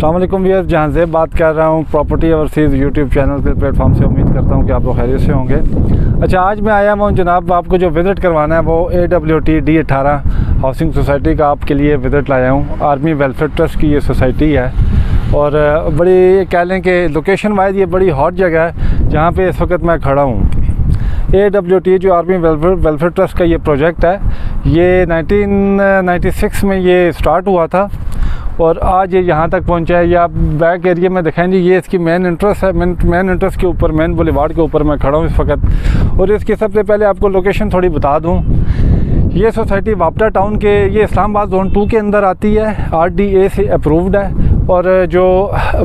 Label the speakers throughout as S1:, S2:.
S1: अस्सलाम वालेकुम व्यूअर्स, जहाँ से बात कर रहा हूँ प्रॉपर्टी ओवरसीज़ यूट्यूब चैनल के प्लेटफॉर्म से। उम्मीद करता हूँ कि आप लोग खैरियत से होंगे। अच्छा, आज मैं आया हूँ जनाब, आपको जो विज़िट करवाना है वो AWT D18 हाउसिंग सोसाइटी का आपके लिए विज़िट लाया हूँ। आर्मी वेलफेयर ट्रस्ट की ये सोसाइटी है और बड़ी कह लें कि लोकेशन वाइज ये बड़ी हॉट जगह है जहाँ पे इस वक्त मैं खड़ा हूँ। AWT जो आर्मी वेलफेयर ट्रस्ट का ये प्रोजेक्ट है, ये 1996 में ये स्टार्ट हुआ था और आज ये यहाँ तक पहुँचा है। ये आप बैक एरिया में दिखाएंगे, ये इसकी मेन इंट्रेंस है। मेन इंट्रेंस के ऊपर, मेन बुलेवार्ड के ऊपर मैं खड़ा हूँ इस वक्त। और इसकी सबसे पहले आपको लोकेशन थोड़ी बता दूँ। ये सोसाइटी वापटा टाउन के, ये इस्लामाबाद जोन 2 के अंदर आती है, RDA से अप्रूव्ड है। और जो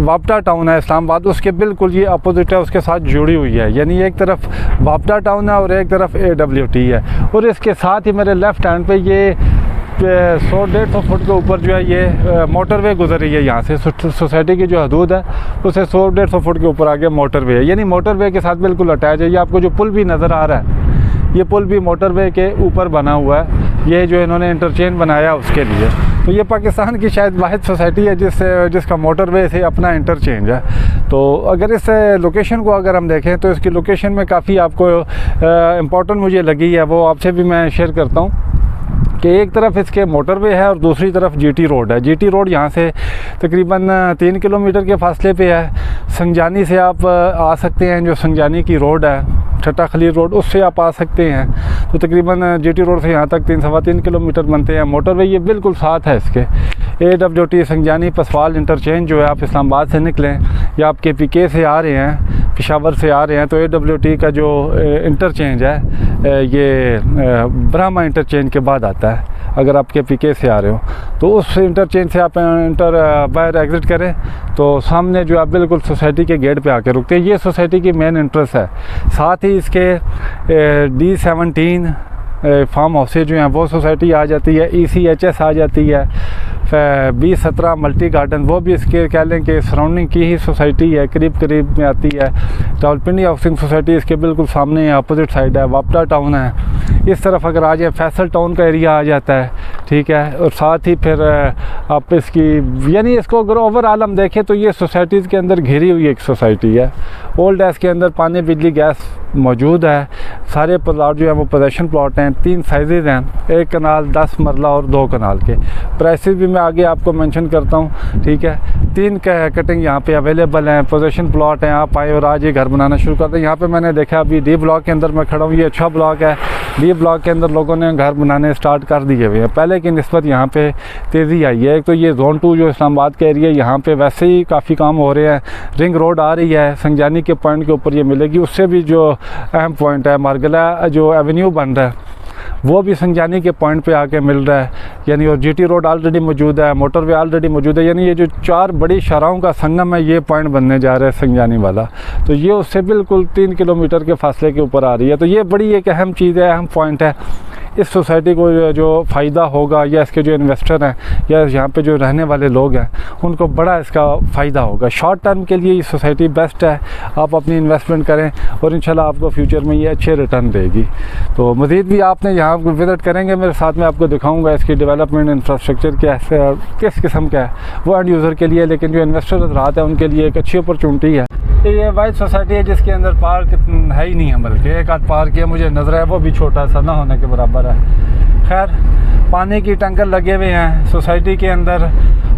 S1: वापटा टाउन है इस्लामाबाद, उसके बिल्कुल ये अपोजिट है, उसके साथ जुड़ी हुई है। यानी एक तरफ वापटा टाउन है और एक तरफ AWT है। और इसके साथ ही मेरे लेफ़्ट हैंड पे ये 100-150 फुट के ऊपर जो है ये मोटरवे गुजर रही है। यहाँ से सोसाइटी की जो हदूद है उसे 100-150 फुट के ऊपर आगे मोटरवे है, यानी मोटरवे के साथ बिल्कुल अटैच है। ये आपको जो पुल भी नज़र आ रहा है, ये पुल भी मोटरवे के ऊपर बना हुआ है। ये जो इन्होंने इंटरचेंज बनाया उसके लिए। तो ये पाकिस्तान की शायद वाहिद सोसाइटी है जिसका मोटरवे से अपना इंटरचेंज है। तो अगर इस लोकेशन को अगर हम देखें तो इसकी लोकेशन में काफ़ी आपको इम्पोर्टेंट मुझे लगी है, वो आपसे भी मैं शेयर करता हूँ कि एक तरफ इसके मोटरवे है और दूसरी तरफ GT रोड है। GT रोड यहाँ से तकरीबन 3 किलोमीटर के फासले पे है। संजानी से आप आ सकते हैं, जो संजानी की रोड है ठट्टा खलील रोड, उससे आप आ सकते हैं। तो तकरीबन GT रोड से यहाँ तक 3-3.25 किलोमीटर बनते हैं। मोटरवे ये बिल्कुल साथ है इसके। AWT संजानी पसवाल इंटरचेंज जो है, आप इस्लामाबाद से निकलें या आप KPK से आ रहे हैं, पेशावर से आ रहे हैं, तो AWT का जो इंटरचेंज है ये ब्रह्मा इंटरचेंज के बाद आता है। अगर आप KPK से आ रहे हो तो उस इंटरचेंज से आप बाहर एग्ज़िट करें तो सामने जो आप बिल्कुल सोसाइटी के गेट पे आके रुकते हैं। ये सोसाइटी की मेन इंट्रेंस है। साथ ही इसके D17 फार्म हाउसेज जो हैं वो सोसाइटी आ जाती है। ECHS आ जाती है। 20-17 मल्टी गार्डन, वो भी इसके कह लें कि सराउंडिंग की ही सोसाइटी है, करीब में आती है। रावलपिंडी हाउसिंग सोसाइटी इसके बिल्कुल सामने है, अपोजिट साइड है। वापटा टाउन है। इस तरफ अगर आ जाए फैसल टाउन का एरिया आ जाता है, ठीक है। और साथ ही फिर आप इसकी, यानी इसको अगर ओवरऑल हम देखें तो ये सोसाइटीज़ के अंदर घिरी हुई एक सोसाइटी है। ओल्ड एज के अंदर पानी, बिजली, गैस मौजूद है। सारे प्लाट जो है वो पोजेशन प्लाट हैं। 3 साइजेज़ हैं, 1 कनाल, 10 मरला और 2 कनाल के। प्राइसेस भी मैं आगे आपको मेंशन करता हूँ, ठीक है। 3 कटिंग यहाँ पे अवेलेबल हैं, पोजेशन प्लाट हैं। आप आए और आज ये घर बनाना शुरू करते हैं। यहाँ पे मैंने देखा अभी D ब्लॉक के अंदर मैं खड़ा हूँ, ये अच्छा ब्लॉक है। D ब्लॉक के अंदर लोगों ने घर बनाने स्टार्ट कर दिए हुए हैं। पहले की निस्बत यहाँ पे तेज़ी आई है। एक तो ये जोन 2 जो इस्लामाबाद का एरिया, यहाँ पे वैसे ही काफ़ी काम हो रहे हैं। रिंग रोड आ रही है, संजानी के पॉइंट के ऊपर ये मिलेगी। उससे भी जो अहम पॉइंट है, मारगला जो एवेन्यू बन रहा है वो भी संजानी के पॉइंट पे आके मिल रहा है। यानी और GT रोड ऑलरेडी मौजूद है, मोटरवे ऑलरेडी मौजूद है। यानी ये जो 4 बड़ी शहरों का संगम है, ये पॉइंट बनने जा रहा है संजानी वाला। तो ये उससे बिल्कुल 3 किलोमीटर के फासले के ऊपर आ रही है। तो ये बड़ी एक अहम चीज़ है, अहम पॉइंट है। इस सोसाइटी को जो फ़ायदा होगा, या इसके जो इन्वेस्टर हैं या यहाँ पे जो रहने वाले लोग हैं, उनको बड़ा इसका फ़ायदा होगा। शॉर्ट टर्म के लिए ये सोसाइटी बेस्ट है। आप अपनी इन्वेस्टमेंट करें और इंशाल्लाह आपको फ्यूचर में ये अच्छे रिटर्न देगी। तो मज़ीद भी आपने यहाँ विज़िट करेंगे, मेरे साथ में आपको दिखाऊँगा इसकी डेवलपमेंट इंफ्रास्ट्रक्चर कैसे, किस किस्म का है। वो एंड यूज़र के लिए, लेकिन जो इन्वेस्टर हजरात है उनके लिए एक अच्छी अपॉर्चुनिटी है। ये वाइड सोसाइटी है जिसके अंदर पार्क है ही नहीं है, बल्कि एक आध पार्क है मुझे नज़र है, वो भी छोटा सा ना होने के बराबर है। खैर, पानी की टैंकर लगे हुए हैं सोसाइटी के अंदर।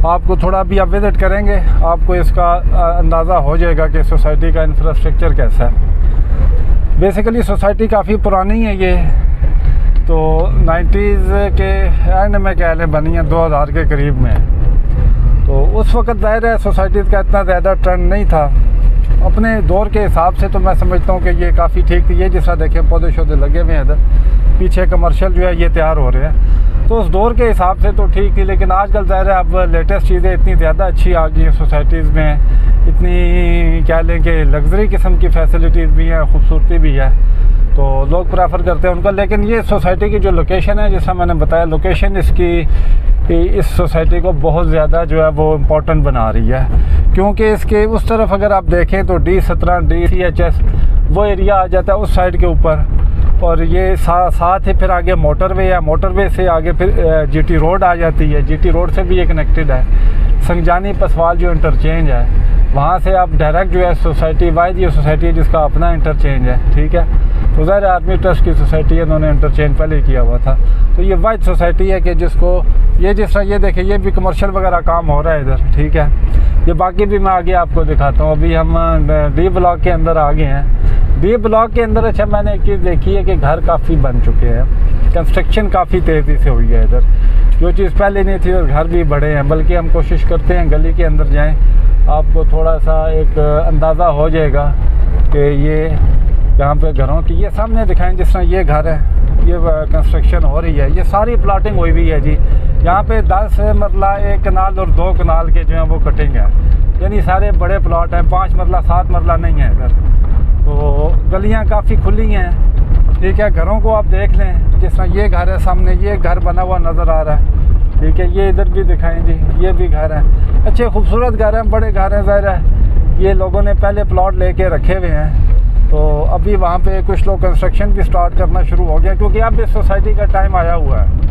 S1: आपको थोड़ा भी आप विज़िट करेंगे आपको इसका अंदाज़ा हो जाएगा कि सोसाइटी का इंफ्रास्ट्रक्चर कैसा है। बेसिकली सोसाइटी काफ़ी पुरानी है ये, तो 90s के एंड में कह लें बनी है, 2000 के करीब में। तो उस वक़्त ज़ाहिर है सोसाइटीज़ का इतना ज़्यादा ट्रेंड नहीं था। अपने दौर के हिसाब से तो मैं समझता हूँ कि ये काफ़ी ठीक थी। ये जिस तरह देखें पौधे शौधे लगे हुए हैं इधर, पीछे कमर्शियल जो है ये तैयार हो रहे हैं, तो उस दौर के हिसाब से तो ठीक थी। लेकिन आजकल ज़ाहिर है अब लेटेस्ट चीज़ें इतनी ज़्यादा अच्छी आ गई हैं सोसाइटीज़ में, इतनी कह लें कि लग्जरी किस्म की फैसिलिटीज़ भी हैं, खूबसूरती भी है, तो लोग प्रेफर करते हैं उनका। लेकिन ये सोसाइटी की जो लोकेशन है, जैसा मैंने बताया, लोकेशन इसकी इस सोसाइटी को बहुत ज़्यादा जो है वो इम्पोर्टेंट बना रही है। क्योंकि इसके उस तरफ अगर आप देखें तो D17 DCHS वो एरिया आ जाता है उस साइड के ऊपर, और ये साथ ही फिर आगे मोटरवे है। मोटरवे से आगे फिर GT रोड आ जाती है। GT रोड से भी ये कनेक्टेड है। संगजानी पसवाल जो इंटरचेंज है वहाँ से आप डायरेक्ट जो है सोसाइटी वाइज ये सोसाइटी है जिसका अपना इंटरचेंज है, ठीक है। तो ज़ाहिर आर्मी ट्रस्ट की सोसाइटी है, उन्होंने इंटरचेंज पहले किया हुआ था। तो ये वाइज सोसाइटी है कि जिसको ये जिस तरह ये देखिए ये भी कमर्शियल वगैरह काम हो रहा है इधर, ठीक है। ये बाकी भी मैं आगे आपको दिखाता हूँ। अभी हम डी ब्लॉक के अंदर आ गए हैं। डी ब्लॉक के अंदर अच्छा मैंने एक चीज़ देखी है कि घर काफ़ी बन चुके हैं, कंस्ट्रक्शन काफ़ी तेज़ी से हुई है इधर, जो चीज़ पहले नहीं थी, और घर भी बड़े हैं। बल्कि हम कोशिश करते हैं गली के अंदर जाएं, आपको थोड़ा सा एक अंदाज़ा हो जाएगा कि ये यहाँ पे घरों की ये सामने दिखाएं। जिस तरह ये घर है, ये कंस्ट्रक्शन हो रही है, ये सारी प्लाटिंग हुई हुई है जी। यहाँ पे 10 मरला 1 कनाल और 2 कनाल के जो है वो कटिंग है, यानी सारे बड़े प्लाट हैं। 5 मरला 7 मरला नहीं है इधर। तो गलियाँ काफ़ी खुली हैं, ठीक है। घरों को आप देख लें, जिस तरह ये घर है सामने, ये घर बना हुआ नज़र आ रहा है, ठीक है। ये इधर भी दिखाएं जी, ये भी घर हैं, अच्छे खूबसूरत घर हैं, बड़े घर हैं। ज़ाहिर है ये लोगों ने पहले प्लॉट लेके रखे हुए हैं। तो अभी वहाँ पे कुछ लोग कंस्ट्रक्शन भी स्टार्ट करना शुरू हो गया, क्योंकि अब इस सोसाइटी का टाइम आया हुआ है,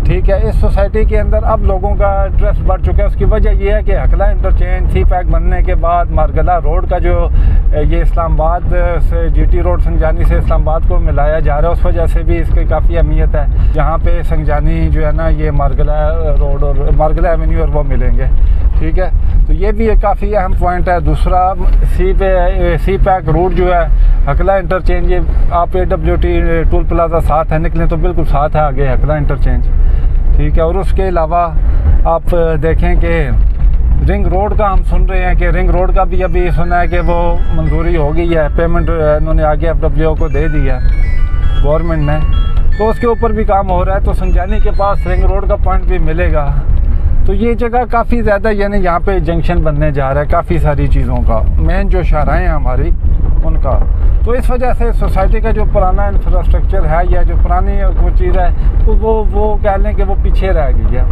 S1: ठीक है। इस सोसाइटी के अंदर अब लोगों का इंटरेस्ट बढ़ चुका है। उसकी वजह यह है कि हकला इंटरचेंज सी पैक बनने के बाद मारगला रोड का जो ये इस्लामाबाद से GT रोड संगजानी से इस्लामाबाद को मिलाया जा रहा है, उस वजह से भी इसकी काफ़ी अहमियत है। यहाँ पे संगजानी जो है ना, ये मारगला रोड और मारगला एवेन्यू और वो मिलेंगे, ठीक है। तो ये भी एक काफ़ी अहम पॉइंट है। दूसरा सी पैक रूट जो है हकला इंटरचेंज, ये आप AWT टूल प्लाजा साथ है, निकलें तो बिल्कुल साथ है आगे हकला इंटरचेंज, ठीक है। और उसके अलावा आप देखें कि रिंग रोड का हम सुन रहे हैं कि रिंग रोड का भी अभी सुना है कि वो मंजूरी हो गई है, पेमेंट इन्होंने आगे FWO को दे दी है गवर्नमेंट ने, तो उसके ऊपर भी काम हो रहा है। तो संगजानी के पास रिंग रोड का पॉइंट भी मिलेगा। तो ये जगह काफ़ी ज़्यादा, यानी यहाँ पे जंक्शन बनने जा रहा है काफ़ी सारी चीज़ों का, मेन जो शाहराएँ हैं हमारी उनका। तो इस वजह से सोसाइटी का जो पुराना इंफ्रास्ट्रक्चर है या जो पुरानी वो चीज़ है तो वो कह लें कि वो पीछे रह गई है।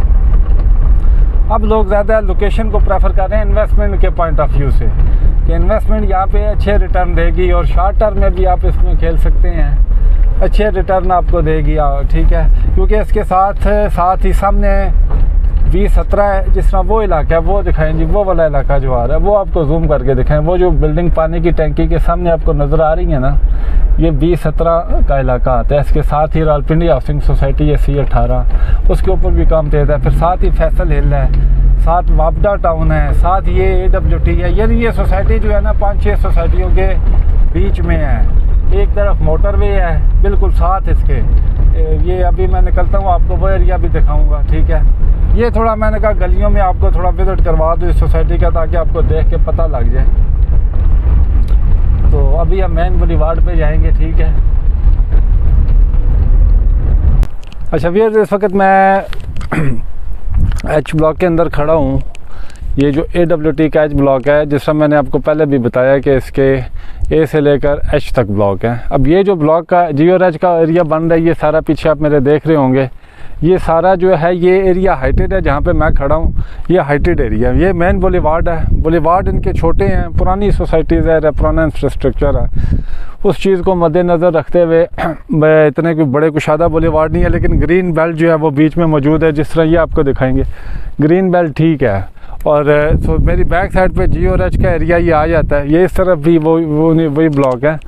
S1: अब लोग ज़्यादा लोकेशन को प्रेफर कर रहे हैं इन्वेस्टमेंट के पॉइंट ऑफ व्यू से, कि इन्वेस्टमेंट यहाँ पे अच्छे रिटर्न देगी और शॉर्ट टर्म में भी आप इसमें खेल सकते हैं, अच्छे रिटर्न आपको देगी, ठीक है। क्योंकि इसके साथ ही सामने 20-17 है, जिस तरह वो इलाका है वो दिखाएं जी, वो वाला इलाका जो आ रहा है वो आपको जूम करके दिखाएं। वो जो बिल्डिंग पानी की टैंकी के सामने आपको नज़र आ रही है ना, ये 20-17 का इलाका आता है। इसके साथ ही रावलपिंडी हाउसिंग सोसाइटी है C18, उसके ऊपर भी काम तेज़ है। फिर साथ ही फैसल हिल है, साथ वापडा टाउन है, साथ ये AWT है। यानी ये सोसाइटी जो है ना 5-6 सोसाइटियों के बीच में है। एक तरफ मोटरवे है बिल्कुल साथ इसके। ये अभी मैं निकलता हूँ आपको वो एरिया भी दिखाऊंगा, ठीक है। ये थोड़ा मैंने कहा गलियों में आपको थोड़ा विजिट करवा दूँ इस सोसाइटी का, ताकि आपको देख के पता लग जाए। तो अभी हम मेन बुलेवार्ड पे जाएंगे, ठीक है। अच्छा व्यूअर्स, इस वक्त मैं H ब्लॉक के अंदर खड़ा हूँ। ये जो AWT का H ब्लॉक है, जिस तरह मैंने आपको पहले भी बताया कि इसके A से लेकर H तक ब्लॉक है। अब ये जो ब्लॉक का G और H का एरिया बन रहा है, ये सारा पीछे आप मेरे देख रहे होंगे, ये सारा जो है ये एरिया हाइटेड है। जहाँ पे मैं खड़ा हूँ ये हाइटेड एरिया, ये मेन बुलेवार्ड है। बुलेवार्ड इनके छोटे हैं, पुरानी सोसाइटीज़ है, पुराना इंफ्रास्ट्रक्चर है, उस चीज़ को मद्देनज़र रखते हुए इतने कोई बड़े कुशादा बुलेवार्ड नहीं है। लेकिन ग्रीन बेल्ट जो है वो बीच में मौजूद है, जिस तरह ये आपको दिखाएंगे ग्रीन बेल्ट, ठीक है। और तो मेरी बैक साइड पे G और H का एरिया ये आ जाता है। ये इस तरफ भी वही ब्लॉक है।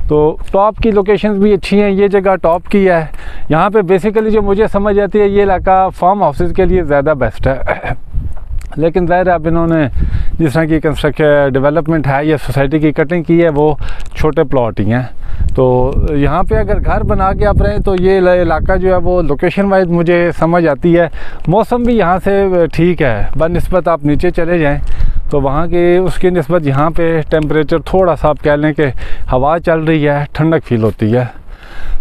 S1: तो टॉप की लोकेशंस भी अच्छी हैं, ये जगह टॉप की है। यहाँ पे बेसिकली जो मुझे समझ आती है, ये इलाका फार्म हाउसेस के लिए ज़्यादा बेस्ट है। लेकिन ज़ाहिर है अब इन्होंने जिस तरह की कंस्ट्रक्शन डेवलपमेंट है या सोसाइटी की कटिंग की है, वो छोटे प्लॉट ही हैं। तो यहाँ पे अगर घर बना के आप रहें तो ये इलाका जो है वो लोकेशन वाइज मुझे समझ आती है। मौसम भी यहाँ से ठीक है, बनिस्बत आप नीचे चले जाएं तो वहाँ के उसकी निस्बत यहाँ पे टेम्परेचर थोड़ा सा आप कह लें कि हवा चल रही है, ठंडक फील होती है।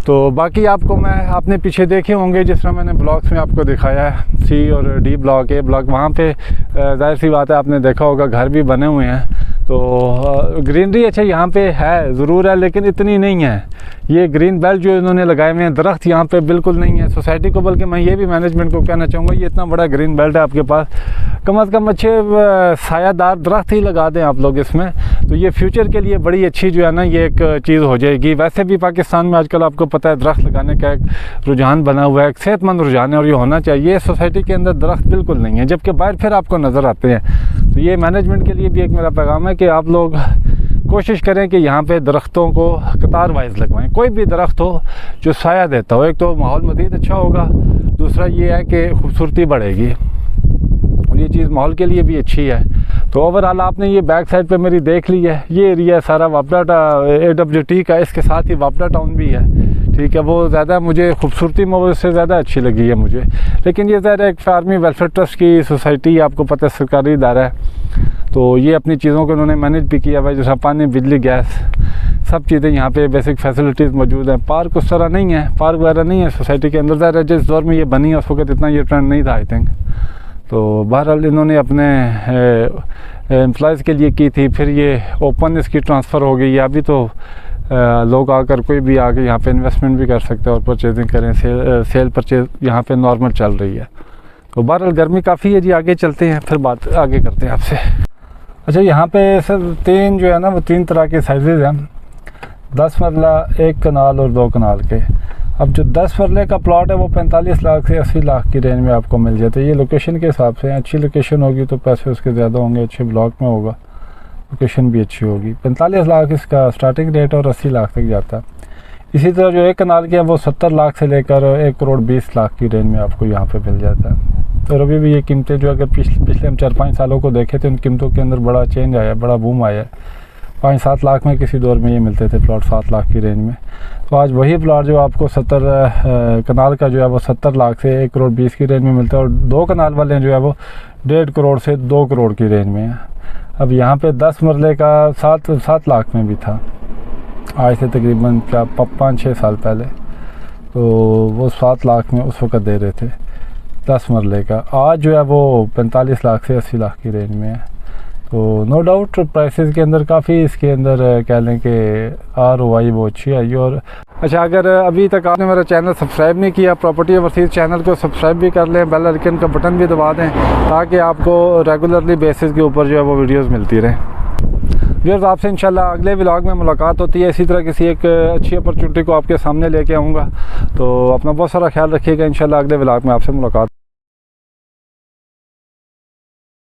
S1: तो बाकी आपको मैं आपने पीछे देखे होंगे जिस तरह मैंने ब्लॉक्स में आपको दिखाया है, C और D ब्लॉक, A ब्लॉक, वहाँ पे जाहिर सी बात है आपने देखा होगा घर भी बने हुए हैं। तो ग्रीनरी अच्छा यहाँ पे है, ज़रूर है, लेकिन इतनी नहीं है। ये ग्रीन बेल्ट जो इन्होंने लगाए हुए हैं, दरख्त यहाँ पे बिल्कुल नहीं है सोसाइटी को। बल्कि मैं ये भी मैनेजमेंट को कहना चाहूँगा, ये इतना बड़ा ग्रीन बेल्ट है आपके पास, कम से कम अच्छे सायादार दरख्त ही लगा दें आप लोग इसमें, तो ये फ्यूचर के लिए बड़ी अच्छी जो है ना ये एक चीज़ हो जाएगी। वैसे भी पाकिस्तान में आजकल आपको पता है दरख्त लगाने का एक रुझान बना हुआ है, एक सेहतमंद रुझान है और ये होना चाहिए। सोसाइटी के अंदर दरख्त बिल्कुल नहीं है, जबकि बाहर फिर आपको नज़र आते हैं। तो ये मैनेजमेंट के लिए भी एक मेरा पैगाम है कि आप लोग कोशिश करें कि यहाँ पे दरख्तों को कतार वाइज लगवाएं। कोई भी दरख्त हो जो साया देता हो, एक तो माहौल मज़ीद अच्छा होगा, दूसरा ये है कि खूबसूरती बढ़ेगी और ये चीज़ माहौल के लिए भी अच्छी है। तो ओवरऑल आपने ये बैक साइड पे मेरी देख ली है, ये एरिया सारा वापडा AWT का, इसके साथ ही वापडा टाउन भी है, ठीक है। वो ज़्यादा मुझे खूबसूरती में उससे ज़्यादा अच्छी लगी है मुझे। लेकिन ये ज़्यादा एक फार्मी वेलफेयर ट्रस्ट की सोसाइटी है, आपको पता है सरकारी इदारा है, तो ये अपनी चीज़ों को उन्होंने मैनेज भी किया हुआ है, जैसा पानी, बिजली, गैस, सब चीज़ें यहाँ पे बेसिक फैसिलिटीज़ मौजूद हैं। पार्क उस तरह नहीं है, पार्क वगैरह नहीं है सोसाइटी के अंदर। ज़्यादा जिस दौर में ये बनी है उस वक्त इतना ये ट्रेंड नहीं था आई थिंक। तो बहरहाल इन्होंने अपने एम्प्लॉयज़ के लिए की थी, फिर ये ओपन इसकी ट्रांसफ़र हो गई है। अभी तो लोग आकर कोई भी आके यहाँ पे इन्वेस्टमेंट भी कर सकते हैं और परचेजिंग करें, सेल परचेज यहाँ पे नॉर्मल चल रही है। तो बहरहाल गर्मी काफ़ी है जी, आगे चलते हैं फिर बात आगे करते हैं आपसे। अच्छा, यहाँ पे सर तीन जो है ना वो 3 तरह के साइज़ हैं, 10 मरला, 1 कनाल और 2 कनाल के। अब जो 10 मरले का प्लॉट है वो 45 लाख से 80 लाख की रेंज में आपको मिल जाता है। ये लोकेशन के हिसाब से, अच्छी लोकेशन होगी तो पैसे उसके ज़्यादा होंगे, अच्छे ब्लॉक में होगा, लोकेशन भी अच्छी होगी। 45 लाख इसका स्टार्टिंग रेट और 80 लाख तक जाता है। इसी तरह जो 1 कनाल के है वो 70 लाख से लेकर 1 करोड़ 20 लाख की रेंज में आपको यहाँ पे मिल जाता है। तो अभी भी ये कीमतें जो अगर पिछले हम 4-5 सालों को देखें तो इन कीमतों के अंदर बड़ा चेंज आया है, बड़ा बूम आया है। 5-7 लाख में किसी दौर में ये मिलते थे प्लॉट, 7 लाख की रेंज में। तो आज वही प्लॉट जो आपको 70 कनाल का जो है वो 70 लाख से 1 करोड़ 20 की रेंज में मिलता है और 2 कनाल वाले जो है वो 1.5 करोड़ से 2 करोड़ की रेंज में है। अब यहाँ पे 10 मरले का 7 लाख में भी था आज से तकरीबन 5-6 साल पहले, तो वो 7 लाख में उस वक़्त दे रहे थे 10 मरले का। आज जो है वो 45 लाख से 80 लाख की रेंज में है। तो नो डाउट प्राइसेस के अंदर काफ़ी इसके अंदर कह लें कि ROI वो अच्छी आई। और अच्छा, अगर अभी तक आपने मेरा चैनल सब्सक्राइब नहीं किया, प्रॉपर्टी ओवरसीज़ चैनल को सब्सक्राइब भी कर लें, बेल आइकन का बटन भी दबा दें ताकि आपको रेगुलरली बेसिस के ऊपर जो है वो वीडियोज़ मिलती रहें। व्यूअर्स, आपसे इंशाल्लाह अगले व्लॉग में मुलाकात होती है। इसी तरह किसी एक अच्छी अपॉर्चुनिटी को आपके सामने लेके आऊँगा। तो अपना बहुत सारा ख्याल रखिएगा। इंशाल्लाह अगले व्लॉग में आपसे मुलाकात।